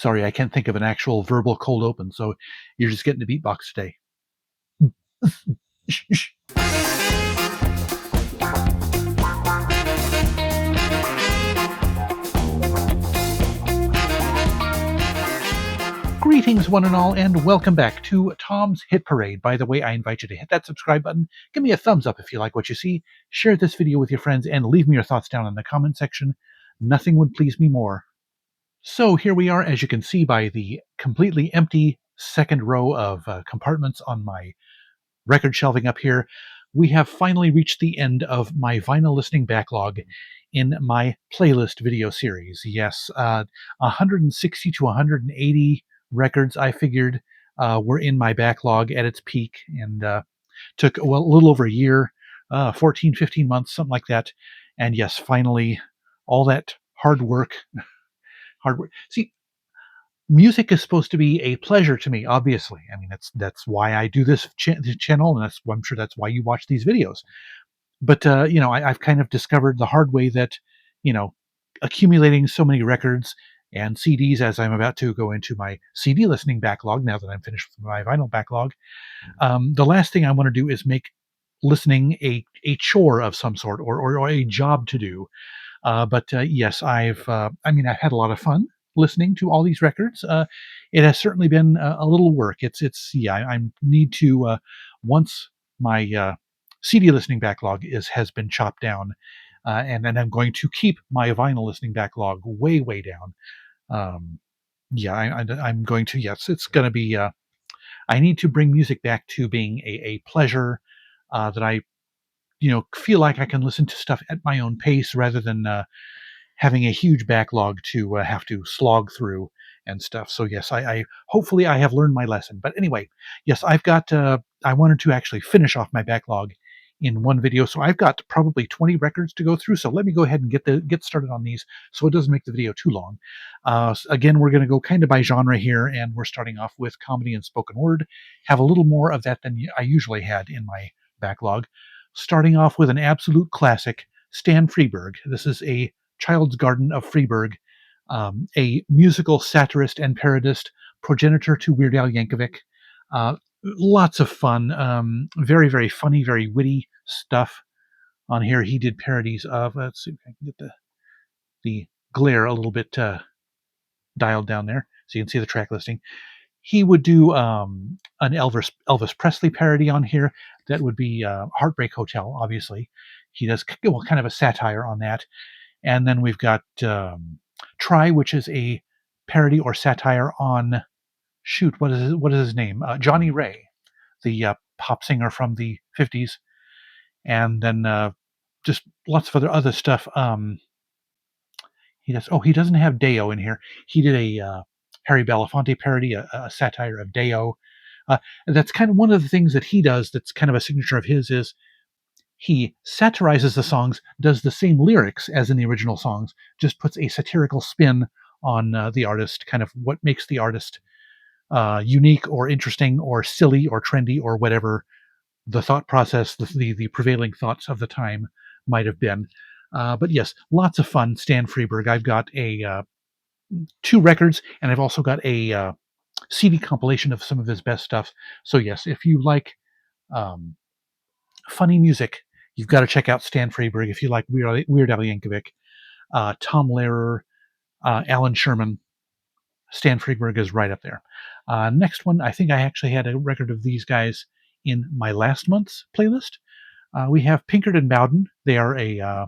Sorry, I can't think of an actual verbal cold open, so you're just getting the beatbox today. Greetings, one and all, and welcome back to Tom's Hit Parade. By the way, I invite you to hit that subscribe button, give me a thumbs up if you like what you see, share this video with your friends, and leave me your thoughts down in the comment section. Nothing would please me more. So here we are, as you can see by the completely empty second row of compartments on my record shelving up here. We have finally reached the end of my vinyl listening backlog in my playlist video series. Yes, 160 to 180 records, I figured, were in my backlog at its peak, and took a little over a year, 14, 15 months, something like that. And yes, finally, all that hard work. See, music is supposed to be a pleasure to me, obviously. I mean, that's why I do this channel, and I'm sure that's why you watch these videos. But I've kind of discovered the hard way that, you know, accumulating so many records and CDs, as I'm about to go into my CD listening backlog now that I'm finished with my vinyl backlog, the last thing I want to do is make listening a chore of some sort, or a job to do. But yes, I've had a lot of fun listening to all these records. It has certainly been a little work. I need to, once my CD listening backlog has been chopped down, and then I'm going to keep my vinyl listening backlog way down. I'm going to, yes, it's going to be. I need to bring music back to being a pleasure, that I feel like I can listen to stuff at my own pace rather than having a huge backlog to have to slog through and stuff. So yes, I hopefully I have learned my lesson. But anyway, yes, I've got. I wanted to actually finish off my backlog in one video, so I've got probably 20 records to go through. So let me go ahead and get started on these, so it doesn't make the video too long. Again, we're going to go kind of by genre here, and we're starting off with comedy and spoken word. Have a little more of that than I usually had in my backlog. Starting off with an absolute classic, Stan Freberg. This is a Child's Garden of Freberg, a musical satirist and parodist, progenitor to Weird Al Yankovic. Lots of fun, very funny, very witty stuff on here. He did parodies of. Let's see if I can get the glare a little bit dialed down there, so you can see the track listing. He would do an Elvis Presley parody on here. That would be Heartbreak Hotel. Obviously, he does kind of a satire on that. And then we've got Try, which is a parody or satire on, what is his name? Johnny Ray, the pop singer from the 50s. And then just lots of other stuff. He doesn't have Deo in here. He did a Harry Belafonte parody, a satire of Deo. That's kind of one of the things that he does that's kind of a signature of his, is he satirizes the songs, does the same lyrics as in the original songs, just puts a satirical spin on the artist, kind of what makes the artist unique or interesting or silly or trendy or whatever the thought process, the prevailing thoughts of the time might have been. But yes, lots of fun. Stan Freberg. I've got two records, and I've also got a CD compilation of some of his best stuff. So yes, if you like funny music, you've got to check out Stan Freberg. If you like Weird Al Yankovic, Tom Lehrer, Alan Sherman, Stan Freberg is right up there. Next one, I think I actually had a record of these guys in my last month's playlist. We have Pinkerton Bowden. They are a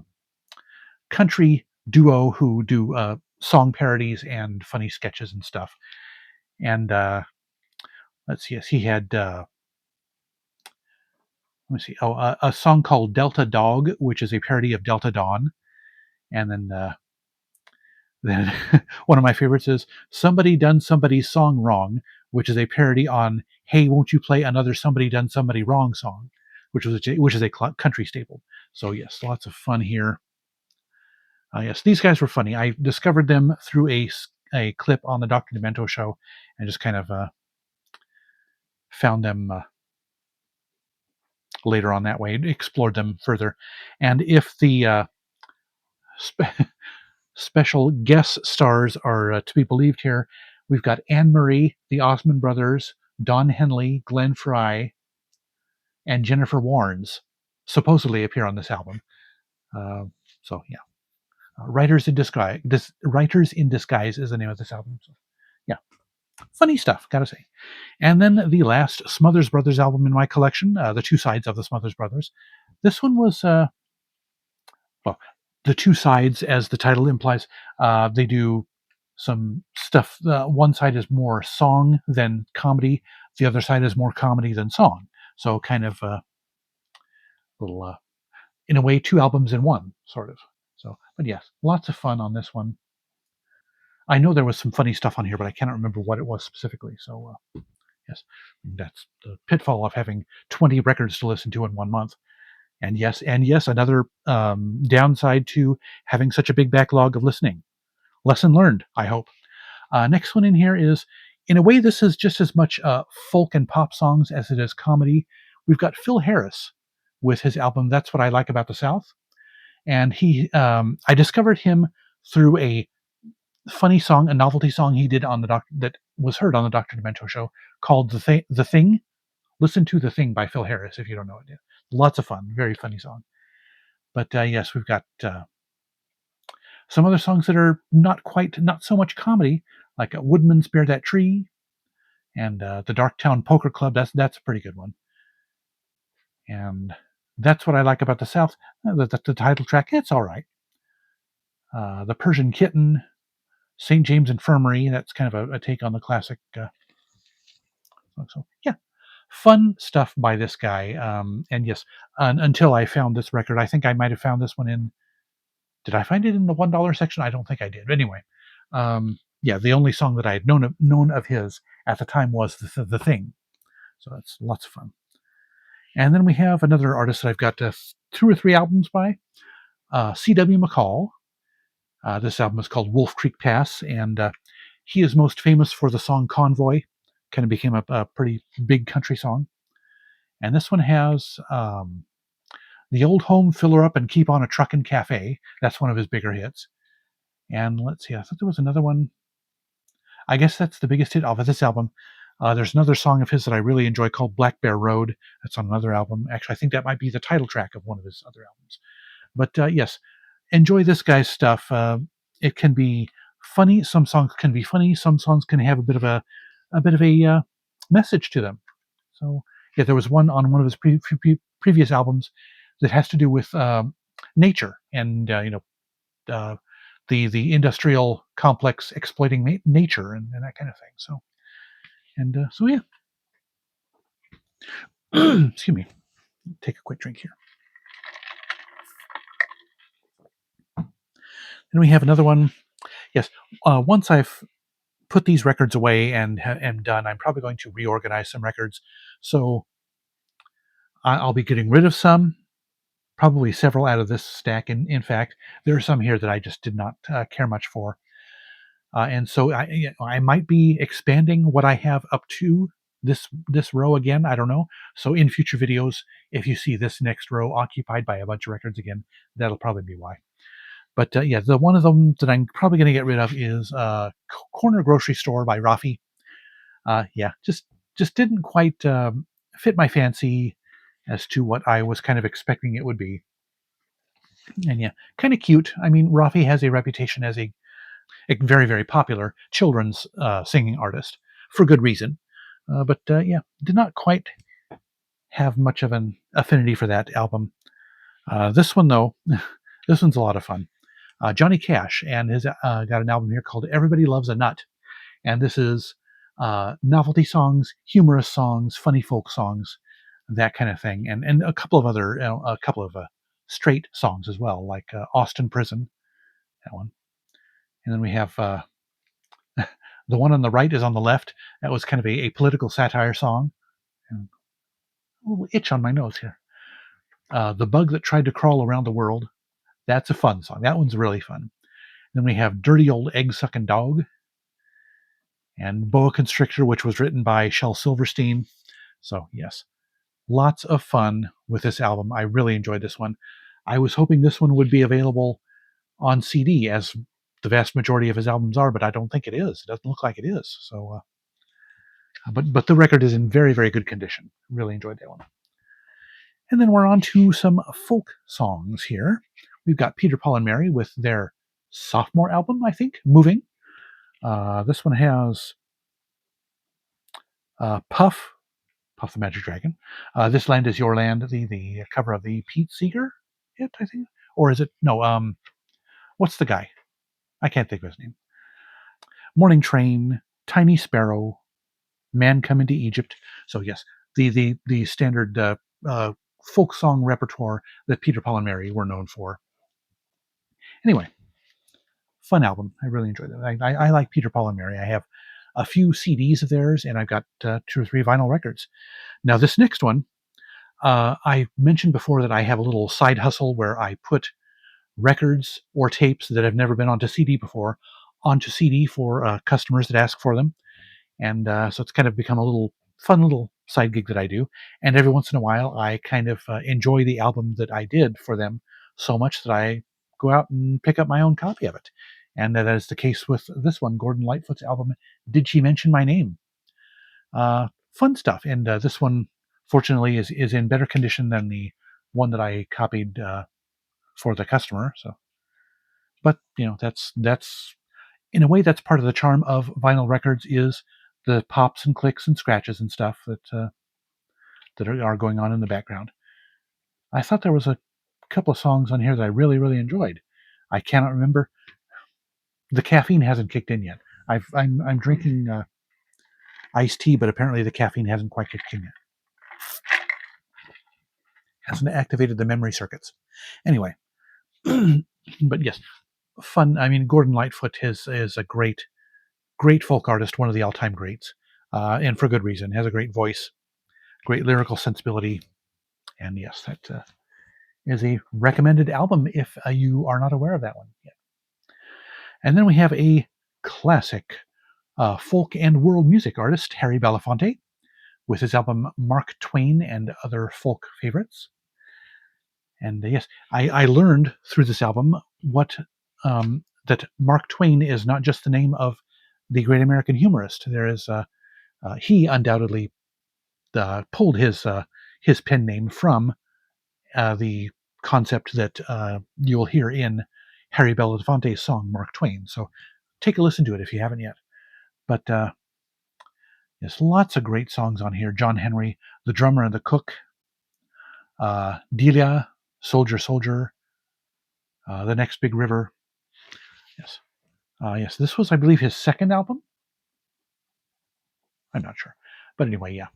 country duo who do song parodies and funny sketches and stuff. And let's see, yes, he had let me see. A song called Delta Dog, which is a parody of Delta Dawn. And then one of my favorites is Somebody Done Somebody's Song Wrong, which is a parody on Hey, Won't You Play Another Somebody Done Somebody Wrong song, which is a country staple. So yes, lots of fun here. Yes, these guys were funny. I discovered them through a clip on the Dr. Demento show, and just kind of found them later on that way, explored them further. And if the special guest stars are to be believed here, We've got Anne Marie, the Osmond Brothers, Don Henley, Glenn Frey, and Jennifer Warnes supposedly appear on this album. Uh, so yeah, Writers in Disguise. Writers in Disguise is the name of this album. So yeah, funny stuff, gotta say. And then the last Smothers Brothers album in my collection, the two sides of the Smothers Brothers. This one was well, the two sides, as the title implies. They do some stuff. One side is more song than comedy. The other side is more comedy than song. So kind of little, in a way, two albums in one, sort of. So, but yes, lots of fun on this one. I know there was some funny stuff on here, but I cannot remember what it was specifically. So, yes, that's the pitfall of having 20 records to listen to in 1 month. And yes, another downside to having such a big backlog of listening. Lesson learned, I hope. Next one in here is, in a way, this is just as much folk and pop songs as it is comedy. We've got Phil Harris with his album "That's What I Like About the South," and I discovered him through a funny song, a novelty song he did on that was heard on the Dr. Demento show called "The Thing." Listen to "The Thing" by Phil Harris if you don't know it yet. Lots of fun, very funny song. But yes, we've got some other songs that are not so much comedy, like "Woodman Spare That Tree" and the Darktown Poker Club. That's a pretty good one. And "That's What I Like About the South." The title track, it's all right. The Persian Kitten, St. James Infirmary. That's kind of a take on the classic. So yeah, fun stuff by this guy. And yes, until I found this record, I think I might have found this one in. Did I find it in the $1 section? I don't think I did. But anyway, yeah, the only song that I had known of his at the time was the Thing. So that's lots of fun. And then we have another artist that I've got 2 or 3 albums by, C.W. McCall. This album is called Wolf Creek Pass, and he is most famous for the song Convoy. Kind of became a pretty big country song. And this one has The Old Home, Fill Her Up, and Keep on a Truckin' Cafe. That's one of his bigger hits. And let's see, I thought there was another one. I guess that's the biggest hit off of this album. There's another song of his that I really enjoy called Black Bear Road. That's on another album. Actually, I think that might be the title track of one of his other albums. But yes, enjoy this guy's stuff. It can be funny. Some songs can be funny. Some songs can have a bit of a message to them. So yeah, there was one on one of his previous albums that has to do with nature and uh, the industrial complex exploiting nature and that kind of thing. So yeah. Excuse me. Take a quick drink here. And we have another one. Yes. Once I've put these records away and am done, I'm probably going to reorganize some records. So I'll be getting rid of some, probably several out of this stack. And in fact, there are some here that I just did not care much for. And so I might be expanding what I have up to this row again. I don't know. So in future videos, if you see this next row occupied by a bunch of records again, that'll probably be why. But yeah, the one of them that I'm probably going to get rid of is Corner Grocery Store by Rafi. Yeah, just didn't quite fit my fancy as to what I was kind of expecting it would be. And yeah, kind of cute. I mean, Rafi has a reputation as a very, very popular children's singing artist for good reason. But yeah, did not quite have much of an affinity for that album. This one, though, this one's a lot of fun. Johnny Cash and his got an album here called Everybody Loves a Nut. And this is novelty songs, humorous songs, funny folk songs, that kind of thing. And a couple of other, a couple of straight songs as well, like Austin Prison, that one. And then we have the one on the right is on the left. That was kind of a political satire song. And a little itch on my nose here. The Bug That Tried to Crawl Around the World. That's a fun song. That one's really fun. Then we have Dirty Old Egg Sucking Dog and Boa Constrictor, which was written by Shel Silverstein. So, yes, lots of fun with this album. I really enjoyed this one. I was hoping this one would be available on CD, as the vast majority of his albums are, but I don't think it is. It doesn't look like it is. So, but the record is in very, very good condition. Really enjoyed that one. And then we're on to some folk songs here. We've got Peter, Paul, and Mary with their sophomore album, I think, Moving. This one has Puff the Magic Dragon. This Land Is Your Land, the cover of the Pete Seeger hit, I think. Or is it? No, what's the guy? I can't think of his name. Morning Train, Tiny Sparrow, Man Come Into Egypt. So yes, the standard folk song repertoire that Peter, Paul, and Mary were known for. Anyway, fun album. I really enjoyed it. I like Peter, Paul, and Mary. I have a few CDs of theirs, and I've got 2 or 3 vinyl records. Now, this next one, I mentioned before that I have a little side hustle where I put records or tapes that have never been onto CD before onto CD for customers that ask for them. And so it's kind of become a little fun little side gig that I do. And every once in a while, I kind of enjoy the album that I did for them so much that I go out and pick up my own copy of it. And that is the case with this one, Gordon Lightfoot's album, Did She Mention My Name? Fun stuff. And this one, fortunately, is in better condition than the one that I copied for the customer. So, but that's in a way that's part of the charm of vinyl records is the pops and clicks and scratches and stuff that are going on in the background. I thought there was a couple of songs on here that I really, really enjoyed. I cannot remember. The caffeine hasn't kicked in yet. I'm drinking iced tea, but apparently the caffeine hasn't quite kicked in yet. Hasn't activated the memory circuits. Anyway, but yes, fun. I mean, Gordon Lightfoot is a great folk artist, one of the all-time greats, and for good reason. Has a great voice, great lyrical sensibility, and yes, that is a recommended album if you are not aware of that one yet. And then we have a classic folk and world music artist, Harry Belafonte, with his album Mark Twain and Other Folk Favorites. And yes, I learned through this album that Mark Twain is not just the name of the great American humorist. There is he undoubtedly pulled his pen name from the concept that you'll hear in Harry Belafonte's song "Mark Twain." So take a listen to it if you haven't yet. But there's lots of great songs on here. John Henry, The Drummer and the Cook, Delia, Soldier, Soldier, The Next Big River. Yes. Yes, this was, I believe, his second album. I'm not sure. But anyway, yeah.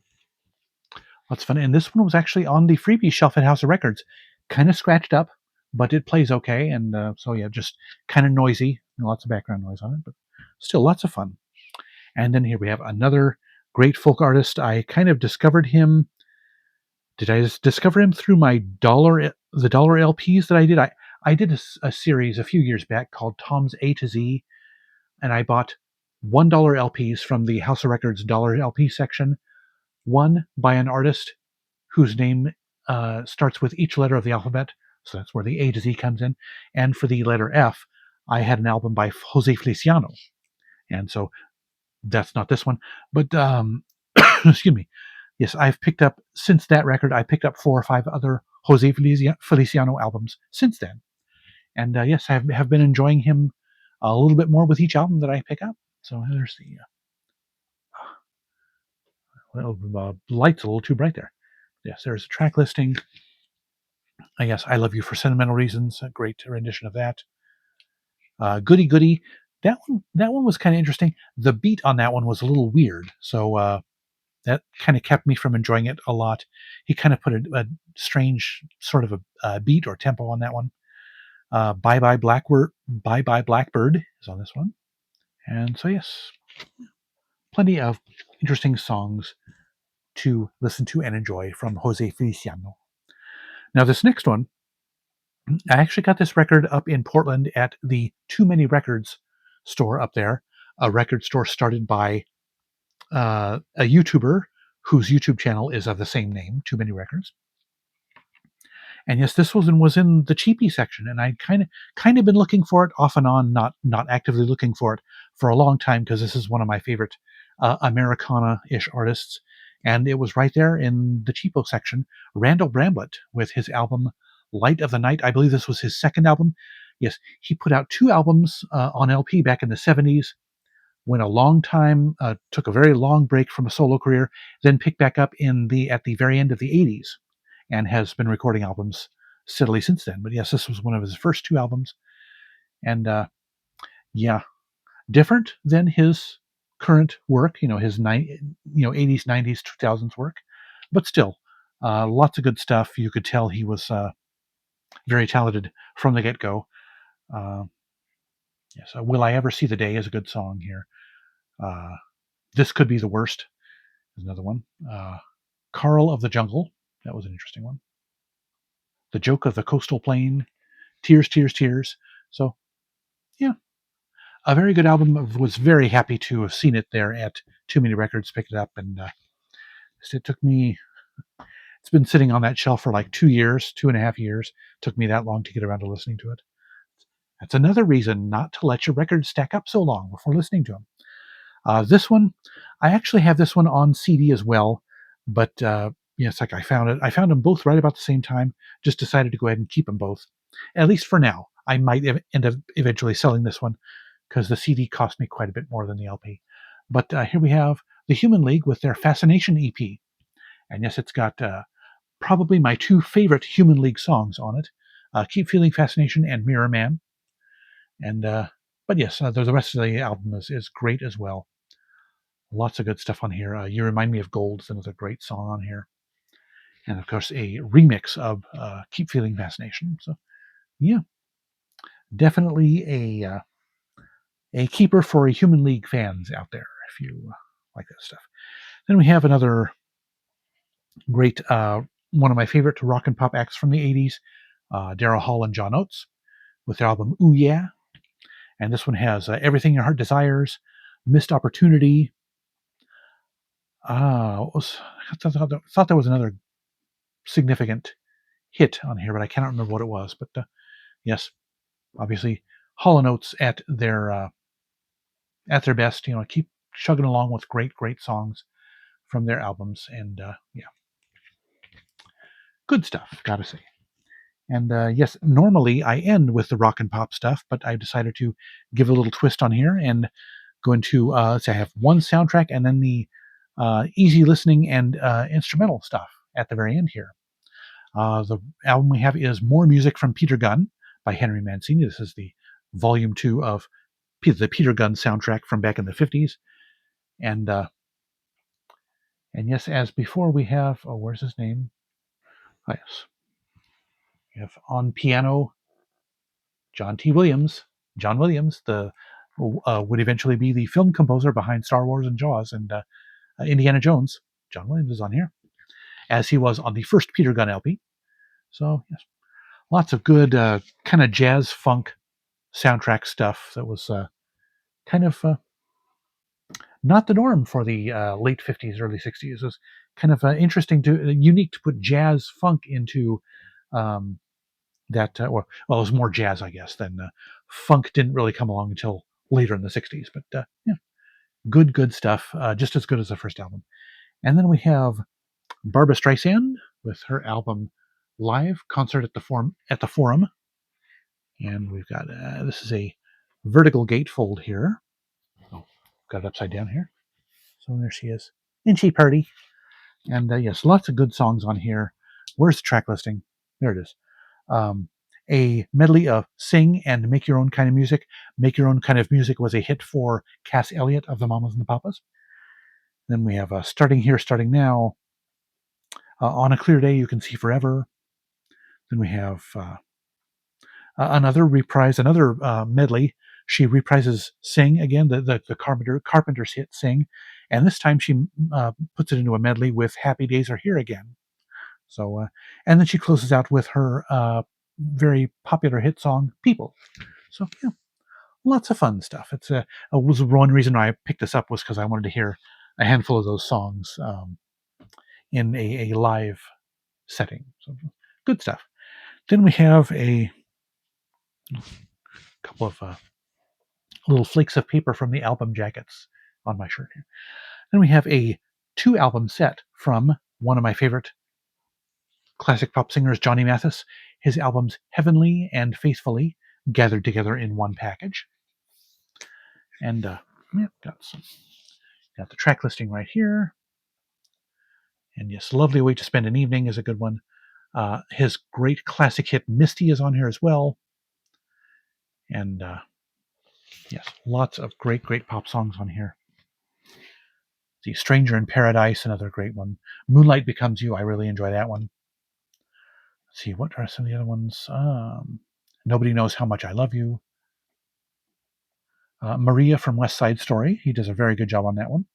Lots of fun. And this one was actually on the freebie shelf at House of Records. Kind of scratched up, but it plays okay. And so, yeah, just kind of noisy. Lots of background noise on it, but still lots of fun. And then here we have another great folk artist. I kind of discovered him. Did I just discover him through the dollar LPs that I did? I did a series a few years back called Tom's A to Z, and I bought $1 LPs from the House of Records dollar LP section, one by an artist whose name starts with each letter of the alphabet, so that's where the A to Z comes in, and for the letter F, I had an album by Jose Feliciano, and so that's not this one, but excuse me. Yes, I've picked up, since that record, I picked up 4 or 5 other Jose Feliciano albums since then. And yes, I have been enjoying him a little bit more with each album that I pick up. So there's the light's a little too bright there. Yes, there's a track listing. I guess I Love You for Sentimental Reasons, a great rendition of that. Goody Goody, that one was kind of interesting. The beat on that one was a little weird, so that kind of kept me from enjoying it a lot. He kind of put a strange sort of a beat or tempo on that one. Bye Bye Blackbird is on this one. And so, yes, plenty of interesting songs to listen to and enjoy from Jose Feliciano. Now, this next one, I actually got this record up in Portland at the Too Many Records store up there, a record store started by a YouTuber whose YouTube channel is of the same name, Too Many Records. And yes, this was in the cheapy section, and I'd kind of been looking for it off and on, not actively looking for it for a long time, because this is one of my favorite Americana-ish artists, and it was right there in the cheapo section. Randall Bramblett with his album Light of the Night. I believe this was his second album. Yes, he put out two albums on LP back in the 70s. Went a long time, took a very long break from a solo career, then picked back up at the very end of the 80s, and has been recording albums steadily since then. But yes, this was one of his first two albums, and yeah, different than his current work. His 80s, 90s, 2000s work, but still, lots of good stuff. You could tell he was very talented from the get go. Uh, yes, "Will I Ever See the Day" is a good song here. Uh, "This Could Be the Worst" is another one. "Carl of the Jungle," that was an interesting one. "The Joke of the Coastal Plain," "Tears, Tears, Tears." So yeah, a very good album. I was very happy to have seen it there at Too Many Records, picked it up, and it took me. It's been sitting on that shelf for like 2 years, 2.5 years. Took me that long to get around to listening to it. That's another reason not to let your records stack up so long before listening to them. This one, I actually have this one on CD as well, but it's like I found it. I found them both right about the same time. Just decided to go ahead and keep them both, at least for now. I might end up eventually selling this one because the CD cost me quite a bit more than the LP. But here we have the Human League with their Fascination EP, and yes, it's got probably my two favorite Human League songs on it: "Keep Feeling Fascination" and "Mirror Man." And but yes, the rest of the album is great as well. Lots of good stuff on here. "You Remind Me of Gold" is another great song on here, and of course a remix of "Keep Feeling Fascination." So yeah, definitely a keeper for Human League fans out there if you like that stuff. Then we have another great one of my favorite rock and pop acts from the 80s, Daryl Hall and John Oates with their album "Ooh Yeah," and this one has "Everything Your Heart Desires," "Missed Opportunity." I thought there was another significant hit on here, but I cannot remember what it was. But yes, obviously, Hall and Oates at their best. Keep chugging along with great songs from their albums, and yeah, good stuff. Gotta say. And yes, normally I end with the rock and pop stuff, but I decided to give a little twist on here and go into. So I have one soundtrack and then the easy listening and instrumental stuff at the very end here. The album we have is "More Music from Peter Gunn" by Henry Mancini. This is the volume 2 of the Peter Gunn soundtrack from back in the 50s. And yes, as before, we have, where's his name? Oh, yes. We have on piano John T. Williams. John Williams, the would eventually be the film composer behind Star Wars and Jaws and Indiana Jones. John Williams is on here, as he was on the first Peter Gunn LP. So yes, lots of good kind of jazz funk soundtrack stuff that was kind of not the norm for the late 50s, early 60s. It was kind of unique to put jazz funk into um, that. Well, it was more jazz, I guess, than funk didn't really come along until later in the 60s. But yeah, good stuff, just as good as the first album. And then we have Barbra Streisand with her album "Live Concert at the Forum," and we've got this is a vertical gatefold here. Oh, got it upside down here. So there she is. Inchy Party. And yes, lots of good songs on here. Where's the track listing? There it is. A medley of Sing and Make Your Own Kind of Music. Make Your Own Kind of Music was a hit for Cass Elliot of the Mamas and the Papas. Then we have Starting Here, Starting Now. On a Clear Day, You Can See Forever. Then we have another reprise, another medley. She reprises Sing again, the Carpenter's hit Sing, and this time she puts it into a medley with Happy Days Are Here Again. So, and then she closes out with her very popular hit song People. So yeah, lots of fun stuff. Was one reason I picked this up was because I wanted to hear a handful of those songs in a live setting. So good stuff. Then we have a couple of little flakes of paper from the album jackets on my shirt here. Then we have a 2-album set from one of my favorite classic pop singers, Johnny Mathis. His albums Heavenly and Faithfully gathered together in one package. And yeah, got the track listing right here. And yes, Lovely Way to Spend an Evening is a good one. His great classic hit Misty is on here as well. And yes, lots of great pop songs on here. The Stranger in Paradise, another great one. Moonlight Becomes You, I really enjoy that one. Let's see, what are some of the other ones? Nobody Knows How Much I Love You. Maria from West Side Story, he does a very good job on that one.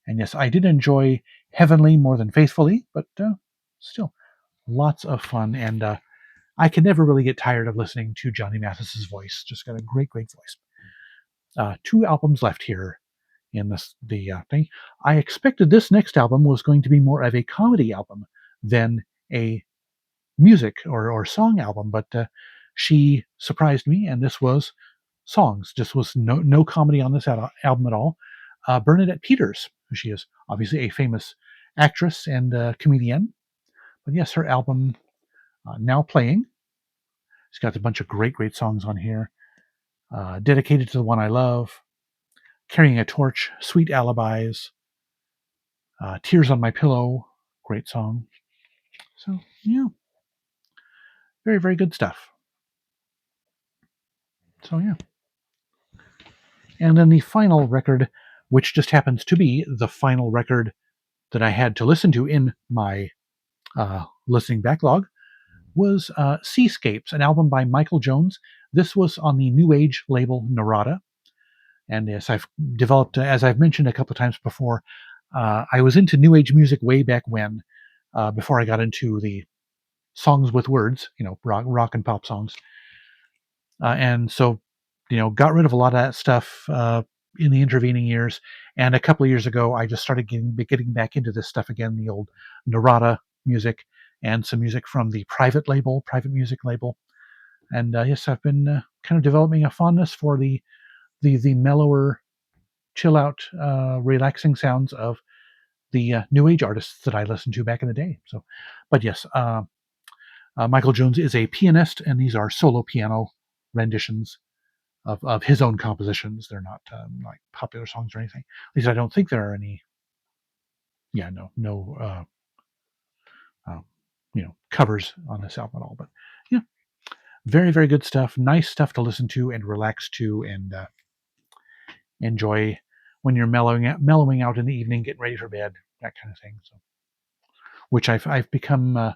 And yes, I did enjoy Heavenly more than Faithfully, but still, lots of fun. And I can never really get tired of listening to Johnny Mathis's voice. Just got a great voice. 2 albums left here in the thing. I expected this next album was going to be more of a comedy album than a music or song album, but she surprised me, and this was songs. Just was no comedy on this album at all. Bernadette Peters, who she is obviously a famous actress and comedian, but yes, her album Now Playing. It's got a bunch of great songs on here. Dedicated to the One I Love, Carrying a Torch, Sweet Alibis, Tears on My Pillow, great song. So yeah, very good stuff. So yeah. And then the final record, which just happens to be the final record that I had to listen to in my listening backlog, was Seascapes, an album by Michael Jones. This was on the New Age label Narada. And yes, I've developed, as I've mentioned a couple of times before, I was into New Age music way back when, before I got into the songs with words, rock and pop songs. And so, got rid of a lot of that stuff in the intervening years. And a couple of years ago, I just started getting back into this stuff again, the old Narada music and some music from the private music label. And yes, I've been kind of developing a fondness for the mellower, chill out, relaxing sounds of the New Age artists that I listened to back in the day. So, but yes, Michael Jones is a pianist, and these are solo piano renditions of his own compositions. They're not like popular songs or anything. At least I don't think there are any. Yeah, no, covers on this album at all. But yeah, very good stuff. Nice stuff to listen to and relax to, and enjoy when you're mellowing out in the evening, getting ready for bed, that kind of thing. So, which I've become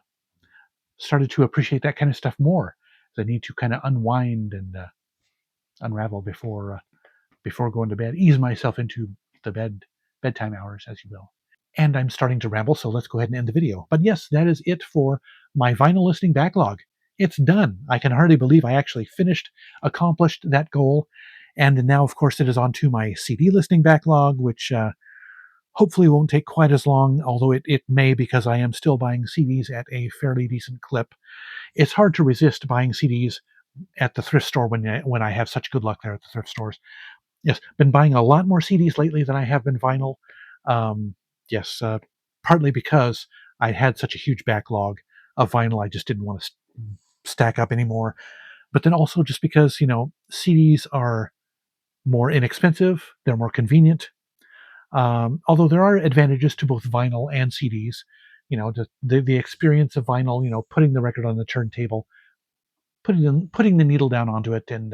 started to appreciate that kind of stuff more. I need to kind of unwind and unravel before going to bed, ease myself into the bedtime hours, as you will. And I'm starting to ramble, so let's go ahead and end the video. But yes, that is it for my vinyl listening backlog. It's done. I can hardly believe I actually accomplished that goal. And now, of course, it is on to my CD listening backlog, which hopefully won't take quite as long, although it may, because I am still buying CDs at a fairly decent clip. It's hard to resist buying CDs at the thrift store when I have such good luck there at the thrift stores. Yes, been buying a lot more CDs lately than I have been vinyl. Yes, partly because I had such a huge backlog of vinyl, I just didn't want to stack up anymore. But then also just because, CDs are more inexpensive, they're more convenient. Although there are advantages to both vinyl and CDs. The experience of vinyl, putting the record on the turntable, putting the needle down onto it, and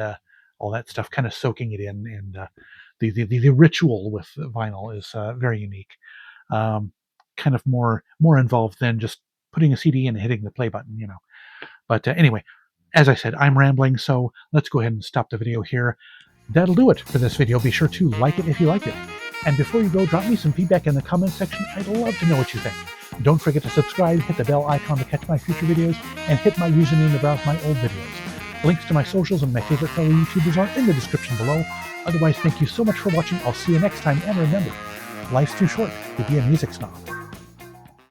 all that stuff, kind of soaking it in, and the ritual with vinyl is very unique. Kind of more involved than just putting a CD in and hitting the play button, But anyway, as I said, I'm rambling, so let's go ahead and stop the video here. That'll do it for this video. Be sure to like it if you liked it. And before you go, drop me some feedback in the comments section. I'd love to know what you think. Don't forget to subscribe, hit the bell icon to catch my future videos, and hit my username to browse my old videos. Links to my socials and my favorite fellow YouTubers are in the description below. Otherwise, thank you so much for watching. I'll see you next time, and remember, life's too short to be a music snob.